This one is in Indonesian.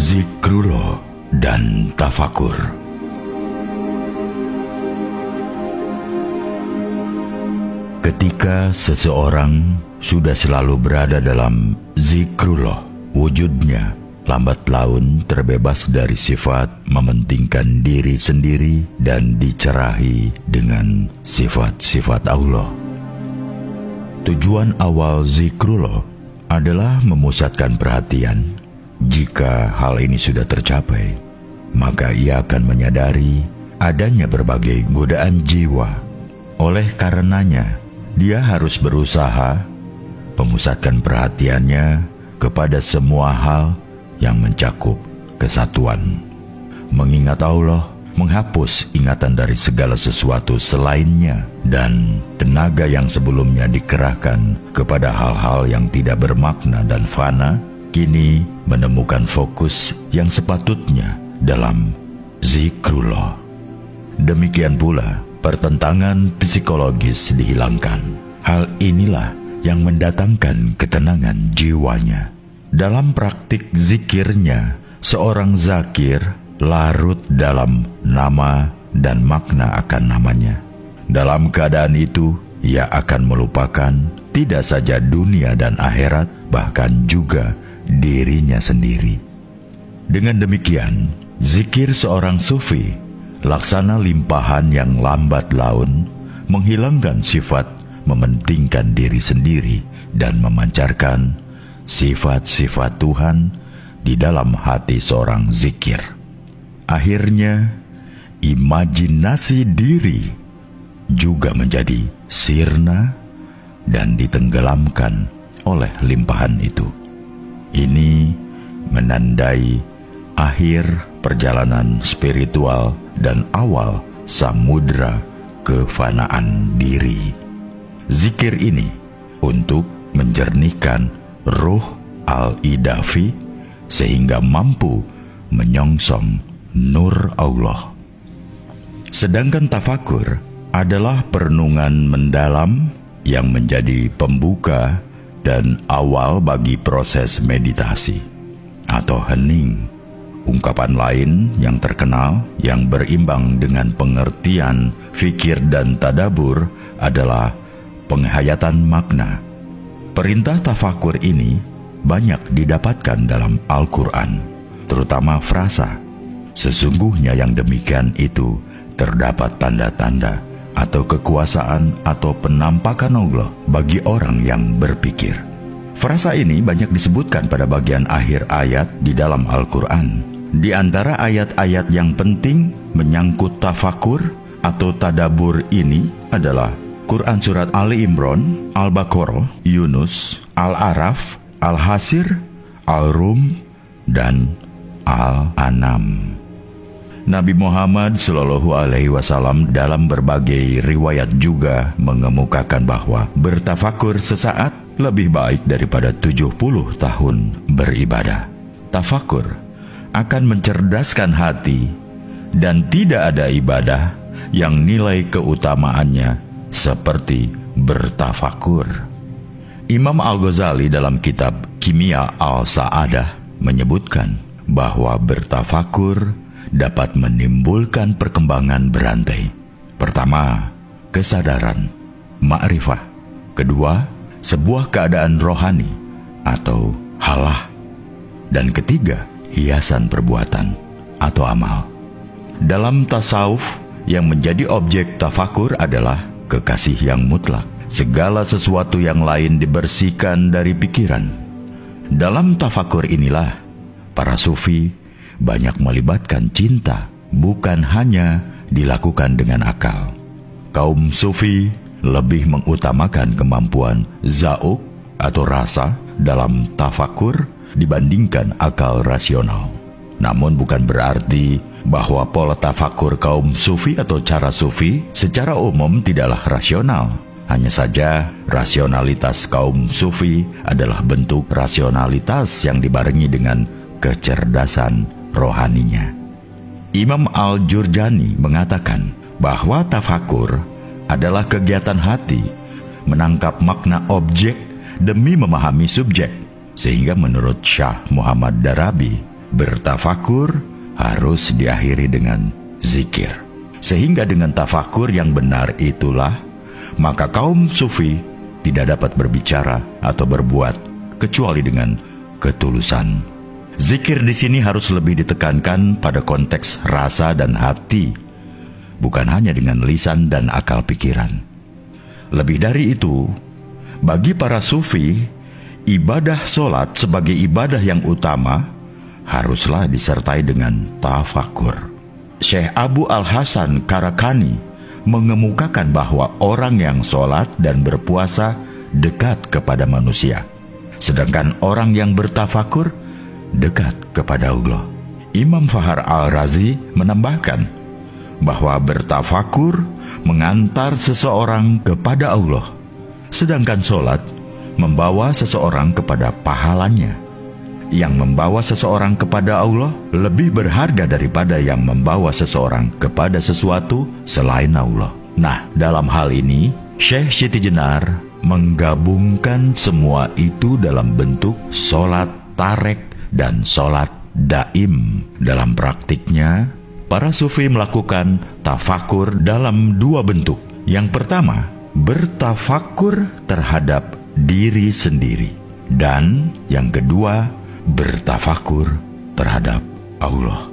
Zikrullah dan tafakur. Ketika seseorang sudah selalu berada dalam zikrullah, wujudnya lambat laun terbebas dari sifat mementingkan diri sendiri dan dicerahi dengan sifat-sifat Allah. Tujuan awal zikrullah adalah memusatkan perhatian. Jika hal ini sudah tercapai, maka ia akan menyadari adanya berbagai godaan jiwa. Oleh karenanya, dia harus berusaha memusatkan perhatiannya kepada semua hal yang mencakup kesatuan. Mengingat Allah menghapus ingatan dari segala sesuatu selainnya, dan tenaga yang sebelumnya dikerahkan kepada hal-hal yang tidak bermakna dan fana, kini menemukan fokus yang sepatutnya dalam zikrullah. Demikian pula, pertentangan psikologis dihilangkan. Hal inilah yang mendatangkan ketenangan jiwanya. Dalam praktik zikirnya, seorang zakir larut dalam nama dan makna akan namanya. Dalam keadaan itu, ia akan melupakan tidak saja dunia dan akhirat, bahkan juga dirinya sendiri. Dengan demikian, zikir seorang sufi laksana limpahan yang lambat laun, menghilangkan sifat mementingkan diri sendiri dan memancarkan sifat-sifat Tuhan di dalam hati seorang zikir. Akhirnya, imajinasi diri juga menjadi sirna dan ditenggelamkan oleh limpahan itu. Ini menandai akhir perjalanan spiritual dan awal samudra kefanaan diri. Zikir ini untuk menjernihkan ruh al-idafi sehingga mampu menyongsong nur Allah. Sedangkan tafakur adalah perenungan mendalam yang menjadi pembuka dan awal bagi proses meditasi atau hening. Ungkapan lain yang terkenal yang berimbang dengan pengertian fikir dan tadabur adalah penghayatan makna. Perintah tafakur ini banyak didapatkan dalam Al-Quran, terutama frasa. Sesungguhnya yang demikian itu terdapat tanda-tanda atau kekuasaan atau penampakan Allah bagi orang yang berpikir. Frasa ini banyak disebutkan pada bagian akhir ayat di dalam Al-Quran. Di antara ayat-ayat yang penting menyangkut tafakur atau tadabur ini adalah Quran Surat Ali Imran, Al-Baqarah, Yunus, Al-Araf, Al-Hasir, Al-Rum, dan Al-An'am. Nabi Muhammad SAW dalam berbagai riwayat juga mengemukakan bahwa bertafakur sesaat lebih baik daripada 70 tahun beribadah. Tafakur akan mencerdaskan hati, dan tidak ada ibadah yang nilai keutamaannya seperti bertafakur. Imam Al-Ghazali dalam kitab Kimia Al-Sa'adah menyebutkan bahwa bertafakur dapat menimbulkan perkembangan berantai. Pertama, kesadaran, ma'rifah. Kedua, sebuah keadaan rohani atau halah. Dan ketiga, hiasan perbuatan atau amal. Dalam tasawuf, yang menjadi objek tafakur adalah kekasih yang mutlak. Segala sesuatu yang lain dibersihkan dari pikiran. Dalam tafakur inilah para sufi banyak melibatkan cinta, bukan hanya dilakukan dengan akal. Kaum sufi lebih mengutamakan kemampuan zauq atau rasa dalam tafakur dibandingkan akal rasional. Namun bukan berarti bahwa pola tafakur kaum sufi atau cara sufi secara umum tidaklah rasional. Hanya saja rasionalitas kaum sufi adalah bentuk rasionalitas yang dibarengi dengan kecerdasan rohaninya. Imam Al-Jurjani mengatakan bahwa tafakur adalah kegiatan hati menangkap makna objek demi memahami subjek, sehingga menurut Syah Muhammad Darabi, bertafakur harus diakhiri dengan zikir. Sehingga dengan tafakur yang benar itulah, maka kaum sufi tidak dapat berbicara atau berbuat kecuali dengan ketulusan. Zikir di sini harus lebih ditekankan pada konteks rasa dan hati, bukan hanya dengan lisan dan akal pikiran. Lebih dari itu, bagi para sufi, ibadah solat sebagai ibadah yang utama haruslah disertai dengan tafakur. Syekh Abu Al-Hasan Karakani mengemukakan bahwa orang yang solat dan berpuasa dekat kepada manusia, sedangkan orang yang bertafakur dekat kepada Allah. Imam Fahar Al-Razi menambahkan bahwa bertafakur mengantar seseorang kepada Allah, sedangkan solat membawa seseorang kepada pahalanya. Yang membawa seseorang kepada Allah lebih berharga daripada yang membawa seseorang kepada sesuatu selain Allah. Nah, dalam hal ini, Syekh Siti Jenar menggabungkan semua itu dalam bentuk solat tarek dan solat daim. Dalam praktiknya, para sufi melakukan tafakur dalam dua bentuk. Yang pertama, bertafakur terhadap diri sendiri. Dan yang kedua, bertafakur terhadap Allah.